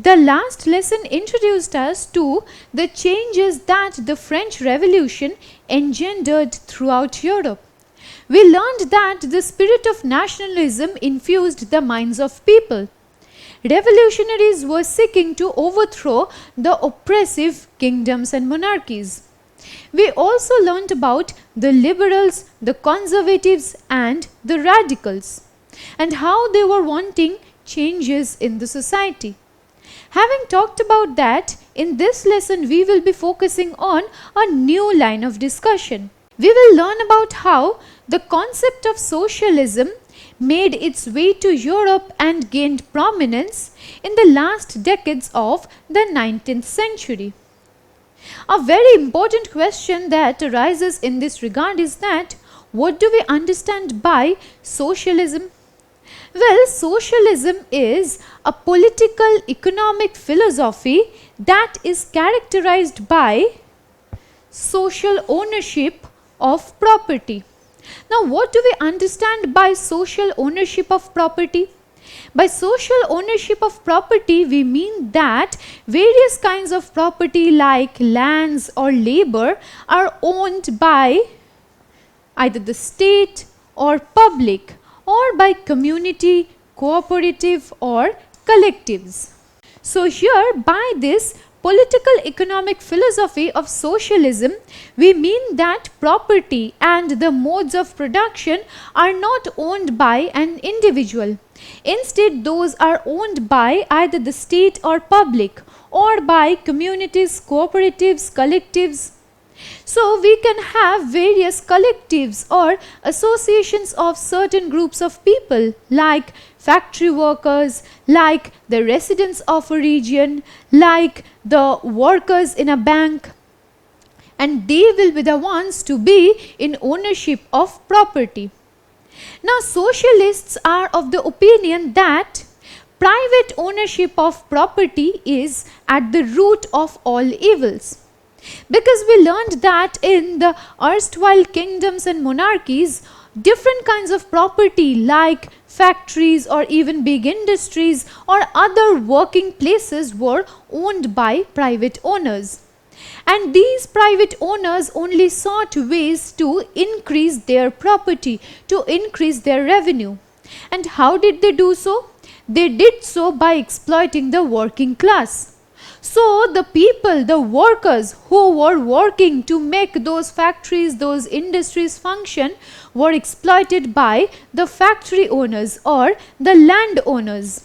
The last lesson introduced us to the changes that the French Revolution engendered throughout Europe. We learned that the spirit of nationalism infused the minds of people. Revolutionaries were seeking to overthrow the oppressive kingdoms and monarchies. We also learned about the liberals, the conservatives and the radicals, and how they were wanting changes in the society. Having talked about that, in this lesson we will be focusing on a new line of discussion. We will learn about how the concept of socialism made its way to Europe and gained prominence in the last decades of the 19th century. A very important question that arises in this regard is that what do we understand by socialism? Well, socialism is a political economic philosophy that is characterized by social ownership of property. Now, what do we understand by social ownership of property? By social ownership of property, we mean that various kinds of property like lands or labor are owned by either the state or public, or by community, cooperative or collectives. So here, by this political economic philosophy of socialism, we mean that property and the modes of production are not owned by an individual. Instead, those are owned by either the state or public, or by communities, cooperatives, collectives. So we can have various collectives or associations of certain groups of people, like factory workers, like the residents of a region, like the workers in a bank, and they will be the ones to be in ownership of property. Now, socialists are of the opinion that private ownership of property is at the root of all evils. Because we learned that in the erstwhile kingdoms and monarchies, different kinds of property like factories or even big industries or other working places were owned by private owners. And these private owners only sought ways to increase their property, to increase their revenue. And how did they do so? They did so by exploiting the working class. So the people, the workers who were working to make those factories, those industries function were exploited by the factory owners or the land owners.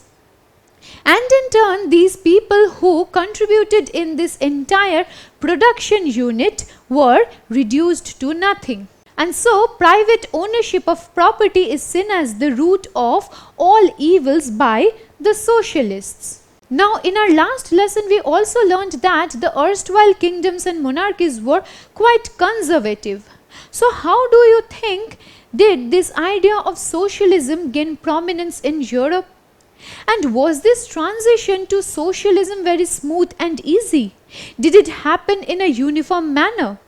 And in turn, these people who contributed in this entire production unit were reduced to nothing. And so private ownership of property is seen as the root of all evils by the socialists. Now, in our last lesson, we also learned that the erstwhile kingdoms and monarchies were quite conservative. So, how do you think did this idea of socialism gain prominence in Europe? And was this transition to socialism very smooth and easy? Did it happen in a uniform manner?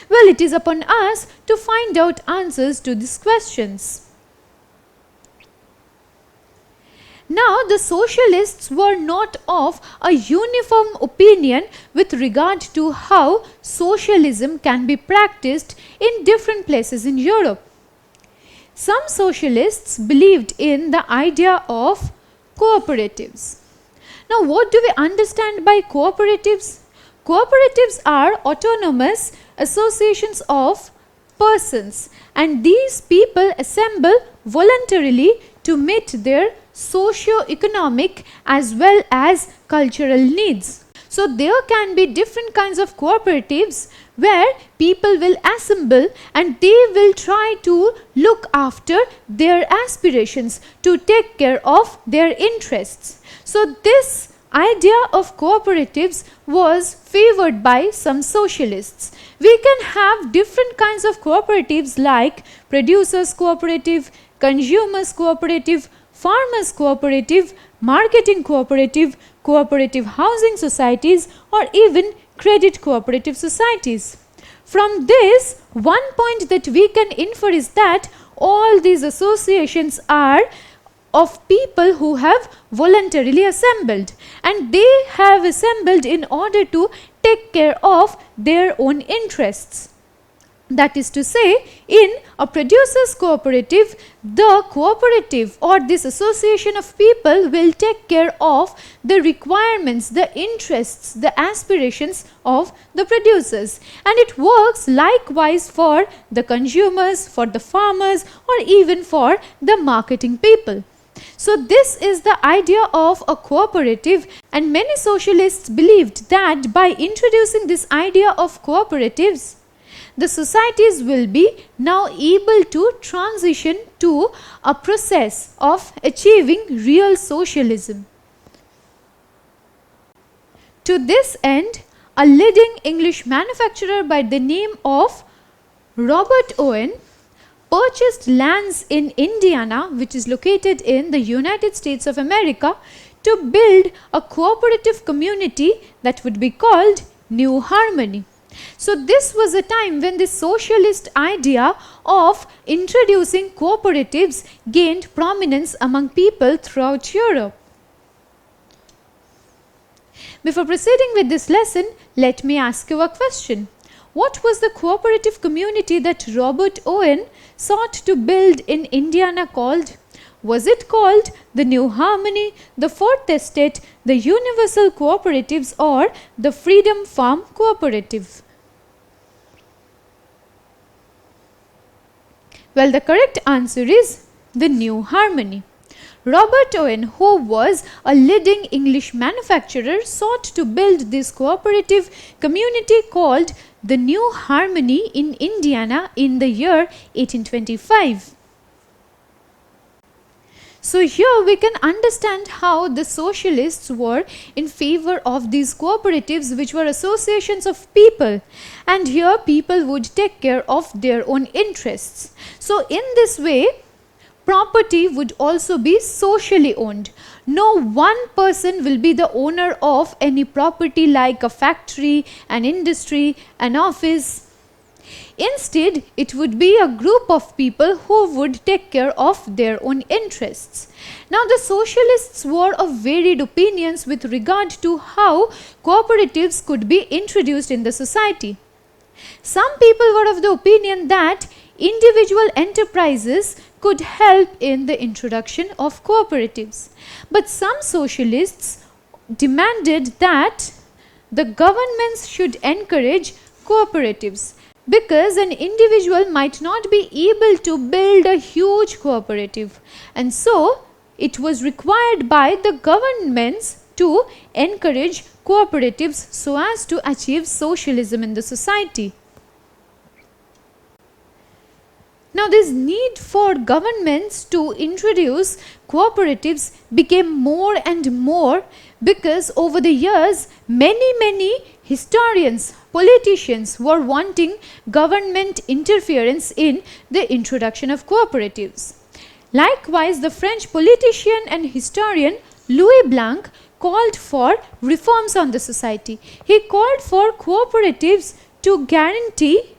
Well, it is upon us to find out answers to these questions. Now, the socialists were not of a uniform opinion with regard to how socialism can be practiced in different places in Europe. Some socialists believed in the idea of cooperatives. Now, what do we understand by cooperatives? Cooperatives are autonomous associations of persons, and these people assemble voluntarily to meet their socio-economic as well as cultural needs. So there can be different kinds of cooperatives where people will assemble and they will try to look after their aspirations, to take care of their interests. So this idea of cooperatives was favored by some socialists. We can have different kinds of cooperatives like producers cooperative, consumers cooperative, farmers cooperative, marketing cooperative, cooperative housing societies, or even credit cooperative societies. From this, one point that we can infer is that all these associations are of people who have voluntarily assembled, and they have assembled in order to take care of their own interests. That is to say, in a producers cooperative, the cooperative or this association of people will take care of the requirements, the interests, the aspirations of the producers, and it works likewise for the consumers, for the farmers, or even for the marketing people. So this is the idea of a cooperative, and many socialists believed that by introducing this idea of cooperatives, the societies will be now able to transition to a process of achieving real socialism. To this end, a leading English manufacturer by the name of Robert Owen purchased lands in Indiana, which is located in the United States of America, to build a cooperative community that would be called New Harmony. So this was a time when the socialist idea of introducing cooperatives gained prominence among people throughout Europe. Before proceeding with this lesson, let me ask you a question. What was the cooperative community that Robert Owen sought to build in Indiana called? Was it called the New Harmony, the Fourth Estate, the Universal Cooperatives, or the Freedom Farm Cooperative? Well, the correct answer is the New Harmony. Robert Owen, who was a leading English manufacturer, sought to build this cooperative community called the New Harmony in Indiana in the year 1825. So here we can understand how the socialists were in favor of these cooperatives, which were associations of people, and here people would take care of their own interests. So in this way, property would also be socially owned. No one person will be the owner of any property like a factory, an industry, an office. Instead, it would be a group of people who would take care of their own interests. Now, the socialists were of varied opinions with regard to how cooperatives could be introduced in the society. Some people were of the opinion that individual enterprises could help in the introduction of cooperatives. But some socialists demanded that the governments should encourage cooperatives, because an individual might not be able to build a huge cooperative, and so it was required by the governments to encourage cooperatives so as to achieve socialism in the society. Now, this need for governments to introduce cooperatives became more and more, because over the years many historians, politicians were wanting government interference in the introduction of cooperatives. Likewise, the French politician and historian Louis Blanc called for reforms on the society. He called for cooperatives to guarantee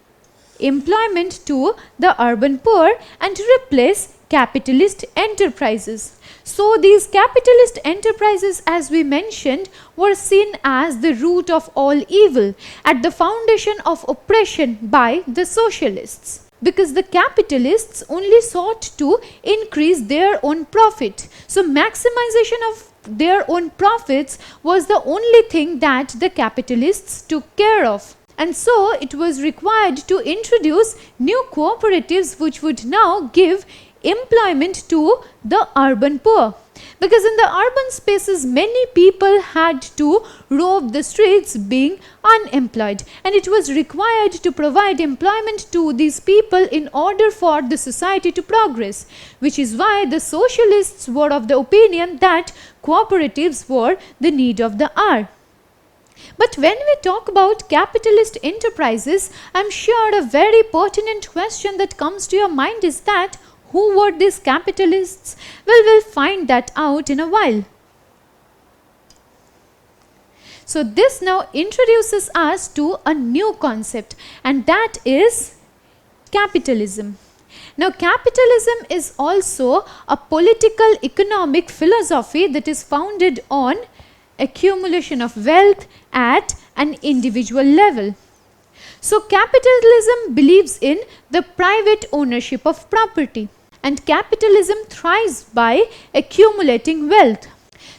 employment to the urban poor and to replace capitalist enterprises. So these capitalist enterprises, as we mentioned, were seen as the root of all evil, at the foundation of oppression by the socialists, because the capitalists only sought to increase their own profit. So maximization of their own profits was the only thing that the capitalists took care of. And so it was required to introduce new cooperatives which would now give employment to the urban poor, because in the urban spaces many people had to rove the streets being unemployed, and it was required to provide employment to these people in order for the society to progress, which is why the socialists were of the opinion that cooperatives were the need of the hour. But when we talk about capitalist enterprises, I am sure a very pertinent question that comes to your mind is that who were these capitalists? Well, we'll find that out in a while. So this now introduces us to a new concept, and that is capitalism. Now, capitalism is also a political economic philosophy that is founded on accumulation of wealth at an individual level. So, capitalism believes in the private ownership of property, and capitalism thrives by accumulating wealth.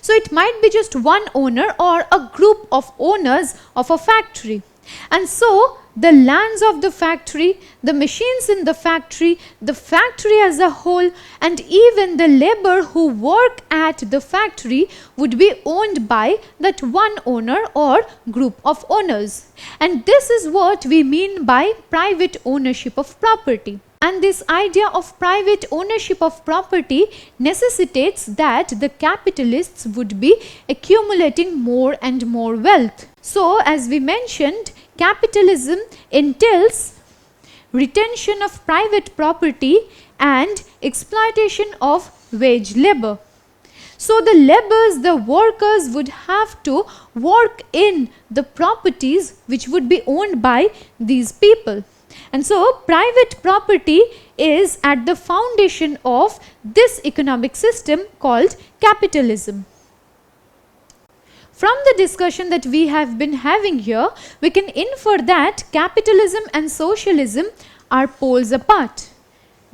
So, it might be just one owner or a group of owners of a factory. And so, the lands of the factory, the machines in the factory as a whole, and even the labor who work at the factory would be owned by that one owner or group of owners. And this is what we mean by private ownership of property. And this idea of private ownership of property necessitates that the capitalists would be accumulating more and more wealth. So, as we mentioned, capitalism entails retention of private property and exploitation of wage labor. So, the laborers, the workers would have to work in the properties which would be owned by these people. And so, private property is at the foundation of this economic system called capitalism. From the discussion that we have been having here, we can infer that capitalism and socialism are poles apart,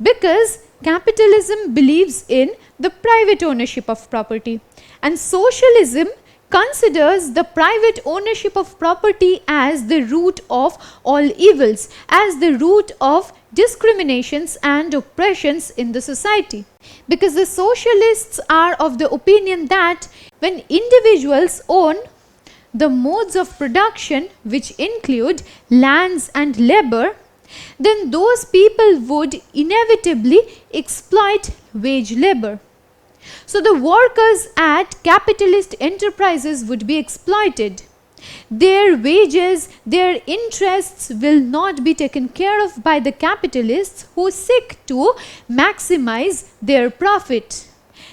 because capitalism believes in the private ownership of property, and socialism considers the private ownership of property as the root of all evils, as the root of discriminations and oppressions in the society. Because the socialists are of the opinion that when individuals own the modes of production, which include lands and labor, then those people would inevitably exploit wage labor. So, the workers at capitalist enterprises would be exploited. Their wages, their interests will not be taken care of by the capitalists who seek to maximize their profit.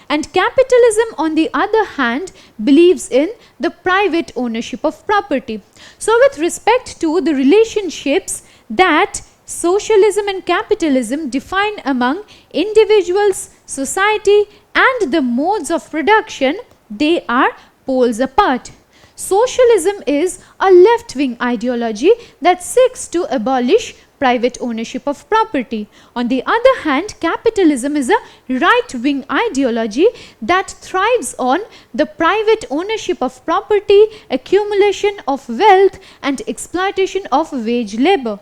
And capitalism, on the other hand, believes in the private ownership of property. So, with respect to the relationships that socialism and capitalism define among individuals, society, and the modes of production, they are poles apart. Socialism is a left-wing ideology that seeks to abolish private ownership of property. On the other hand, capitalism is a right-wing ideology that thrives on the private ownership of property, accumulation of wealth, and exploitation of wage labor.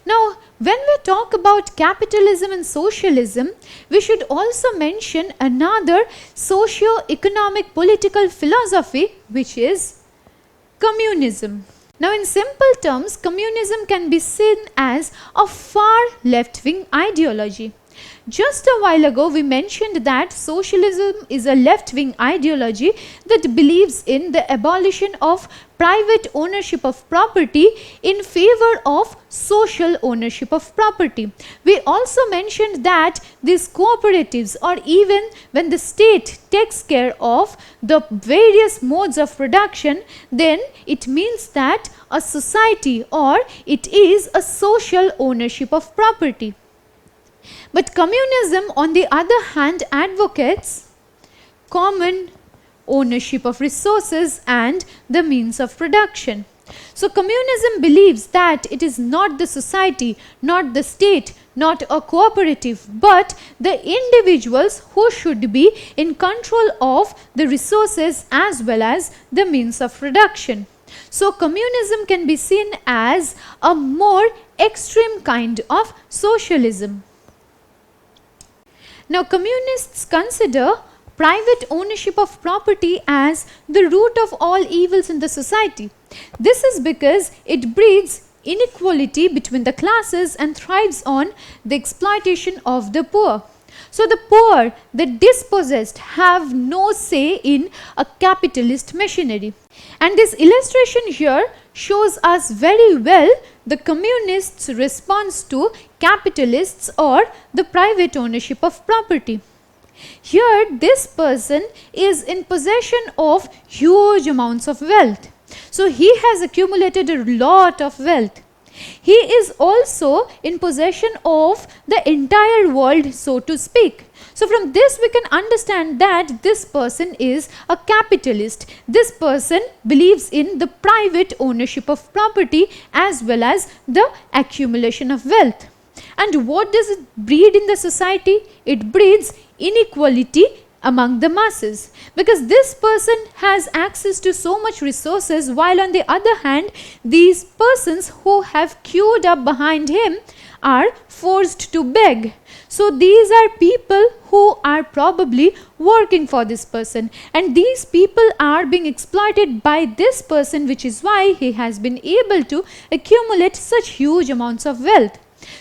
Now, when we talk about capitalism and socialism, we should also mention another socio-economic political philosophy, which is communism. Now, in simple terms, communism can be seen as a far left-wing ideology. Just a while ago, we mentioned that socialism is a left-wing ideology that believes in the abolition of private ownership of property in favor of social ownership of property. We also mentioned that these cooperatives, or even when the state takes care of the various modes of production, then it means that a society, or it is a social ownership of property. But communism, on the other hand, advocates common ownership of resources and the means of production. So, communism believes that it is not the society, not the state, not a cooperative, but the individuals who should be in control of the resources as well as the means of production. So, communism can be seen as a more extreme kind of socialism. Now, communists consider private ownership of property as the root of all evils in the society. This is because it breeds inequality between the classes and thrives on the exploitation of the poor. So, the poor, the dispossessed, have no say in a capitalist machinery. And this illustration here shows us very well the communists' response to capitalists or the private ownership of property. Here, this person is in possession of huge amounts of wealth. So, he has accumulated a lot of wealth. He is also in possession of the entire world, so to speak. So from this we can understand that this person is a capitalist. This person believes in the private ownership of property as well as the accumulation of wealth. And what does it breed in the society? It breeds inequality among the masses, because this person has access to so much resources, while on the other hand these persons who have queued up behind him are forced to beg. So these are people who are probably working for this person, and these people are being exploited by this person, which is why he has been able to accumulate such huge amounts of wealth.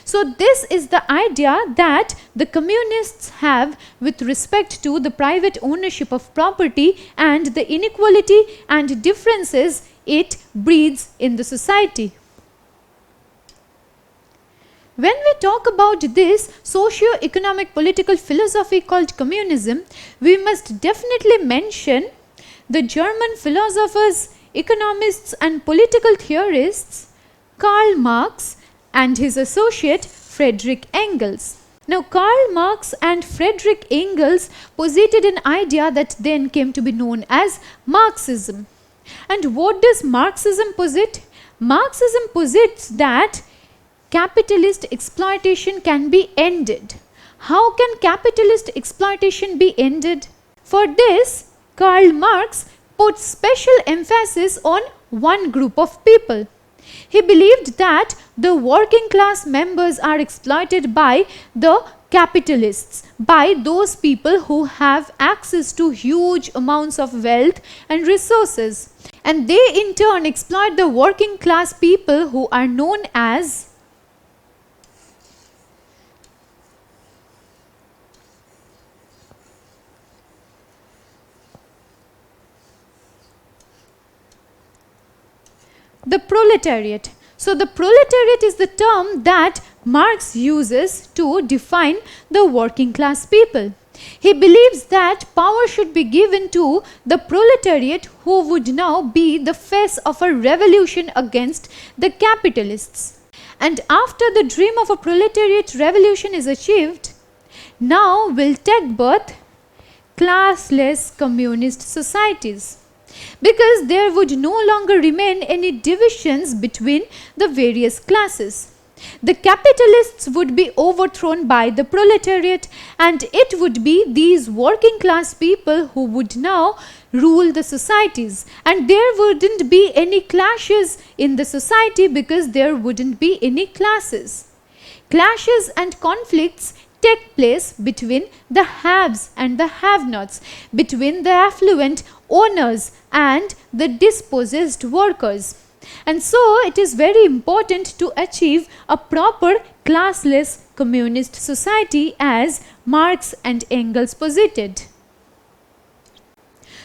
So this is the idea that the communists have with respect to the private ownership of property and the inequality and differences it breeds in the society. When we talk about this socio-economic political philosophy called communism, we must definitely mention the German philosophers, economists and political theorists Karl Marx and his associate Friedrich Engels. Now Karl Marx and Friedrich Engels posited an idea that then came to be known as Marxism. And what does Marxism posit? Marxism posits that capitalist exploitation can be ended. How can capitalist exploitation be ended? For this, Karl Marx put special emphasis on one group of people. He believed that the working class members are exploited by the capitalists, by those people who have access to huge amounts of wealth and resources. And they in turn exploit the working class people who are known as the proletariat. So the proletariat is the term that Marx uses to define the working class people. He believes that power should be given to the proletariat, who would now be the face of a revolution against the capitalists. And after the dream of a proletariat revolution is achieved, now will take birth classless communist societies, because there would no longer remain any divisions between the various classes. The capitalists would be overthrown by the proletariat, and it would be these working class people who would now rule the societies, and there wouldn't be any clashes in the society because there wouldn't be any classes. Clashes and conflicts take place between the haves and the have-nots, between the affluent owners and the dispossessed workers. And so it is very important to achieve a proper classless communist society as Marx and Engels posited.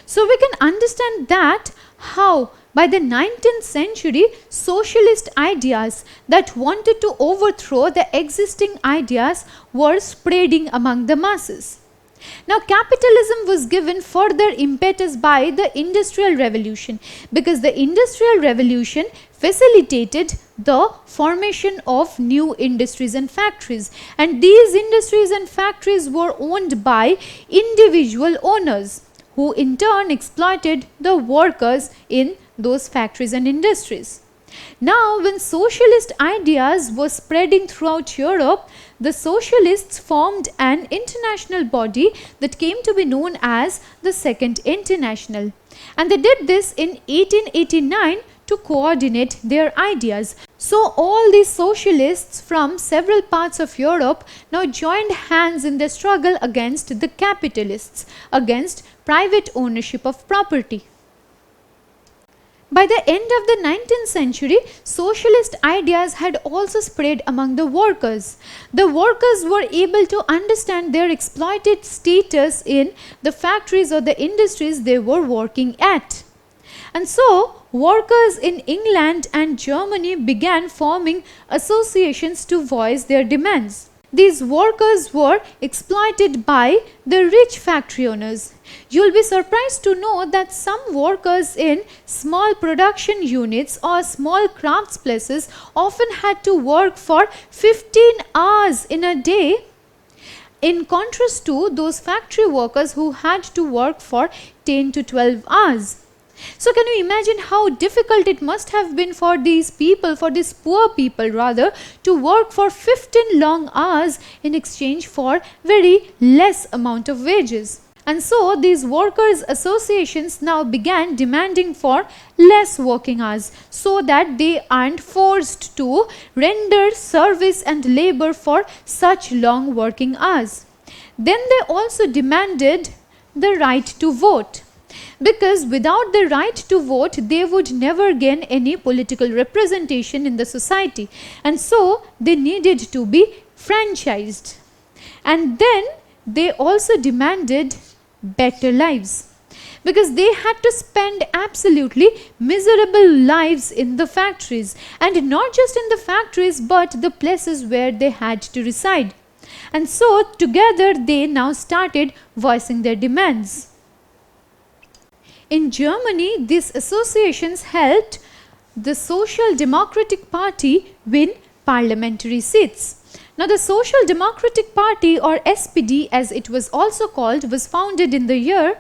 So we can understand that how by the 19th century socialist ideas that wanted to overthrow the existing ideas were spreading among the masses. Now capitalism was given further impetus by the Industrial Revolution, because the Industrial Revolution facilitated the formation of new industries and factories, and these industries and factories were owned by individual owners, who in turn exploited the workers in those factories and industries. Now when socialist ideas were spreading throughout Europe, the socialists formed an international body that came to be known as the Second International, and they did this in 1889 to coordinate their ideas. So all these socialists from several parts of Europe now joined hands in the struggle against the capitalists, against private ownership of property. By the end of the 19th century, socialist ideas had also spread among the workers. The workers were able to understand their exploited status in the factories or the industries they were working at. And so, workers in England and Germany began forming associations to voice their demands. These workers were exploited by the rich factory owners. You'll be surprised to know that some workers in small production units or small crafts places often had to work for 15 hours in a day, in contrast to those factory workers who had to work for 10 to 12 hours. So can you imagine how difficult it must have been for these people, for these poor people rather, to work for 15 long hours in exchange for very less amount of wages. And so these workers' associations now began demanding for less working hours so that they aren't forced to render service and labor for such long working hours. Then they also demanded the right to vote, because without the right to vote they would never gain any political representation in the society, and so they needed to be franchised. And then they also demanded better lives, because they had to spend absolutely miserable lives in the factories, and not just in the factories but the places where they had to reside. And so together they now started voicing their demands. In Germany, these associations helped the Social Democratic Party win parliamentary seats. Now, the Social Democratic Party, or SPD as it was also called, was founded in the year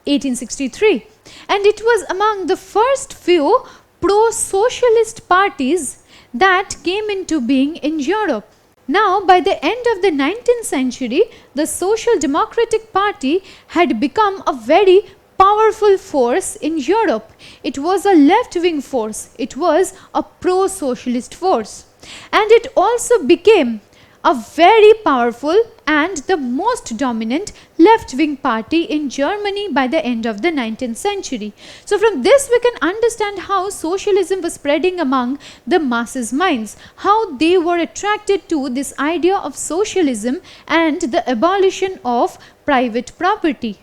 1863, and it was among the first few pro-socialist parties that came into being in Europe. Now, by the end of the 19th century, the Social Democratic Party had become a very powerful force in Europe. It was a left-wing force. It was a pro-socialist force. And it also became a very powerful and the most dominant left-wing party in Germany by the end of the 19th century. So from this we can understand how socialism was spreading among the masses' minds, how they were attracted to this idea of socialism and the abolition of private property.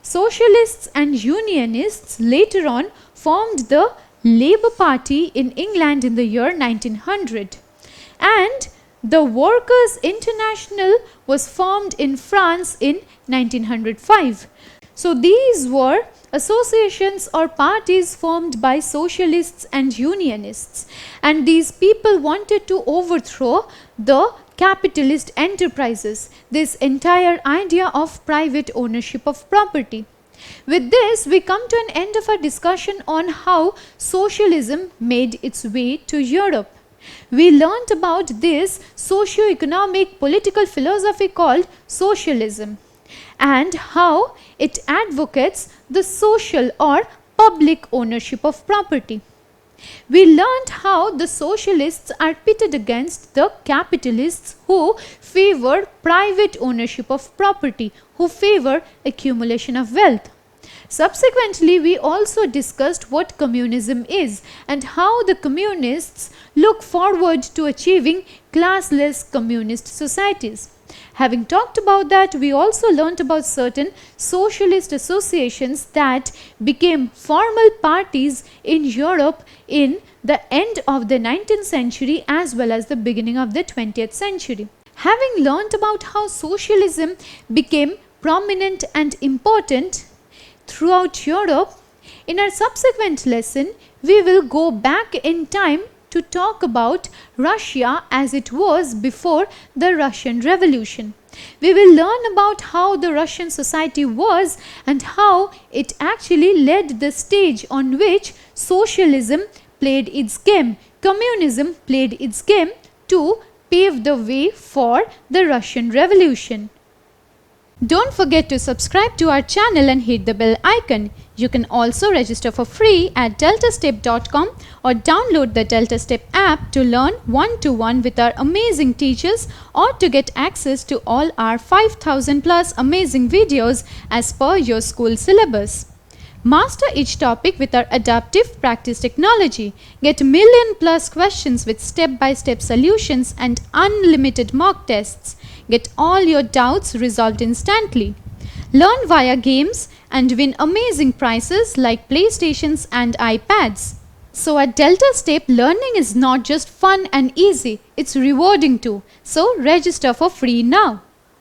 Socialists and Unionists later on formed the Labour Party in England in the year 1900, and the Workers' International was formed in France in 1905. So these were associations or parties formed by socialists and unionists, and these people wanted to overthrow the capitalist enterprises, this entire idea of private ownership of property. With this, we come to an end of our discussion on how socialism made its way to Europe. We learnt about this socio-economic political philosophy called socialism and how it advocates the social or public ownership of property. We learnt how the socialists are pitted against the capitalists who favor private ownership of property, who favor accumulation of wealth. Subsequently, we also discussed what communism is and how the communists look forward to achieving classless communist societies. Having talked about that, we also learnt about certain socialist associations that became formal parties in Europe in the end of the 19th century as well as the beginning of the 20th century. Having learnt about how socialism became prominent and important throughout Europe, in our subsequent lesson, we will go back in time to talk about Russia as it was before the Russian Revolution. We will learn about how the Russian society was and how it actually led the stage on which socialism played its game, communism played its game to pave the way for the Russian Revolution. Don't forget to subscribe to our channel and hit the bell icon. You can also register for free at DeltaStep.com or download the DeltaStep app to learn one-to-one with our amazing teachers or to get access to all our 5,000 plus amazing videos as per your school syllabus. Master each topic with our adaptive practice technology. Get million plus questions with step-by-step solutions and unlimited mock tests. Get all your doubts resolved instantly. learn via games, and win amazing prizes like PlayStations and iPads. So at DeltaStep, learning is not just fun and easy, it's rewarding too. So register for free now.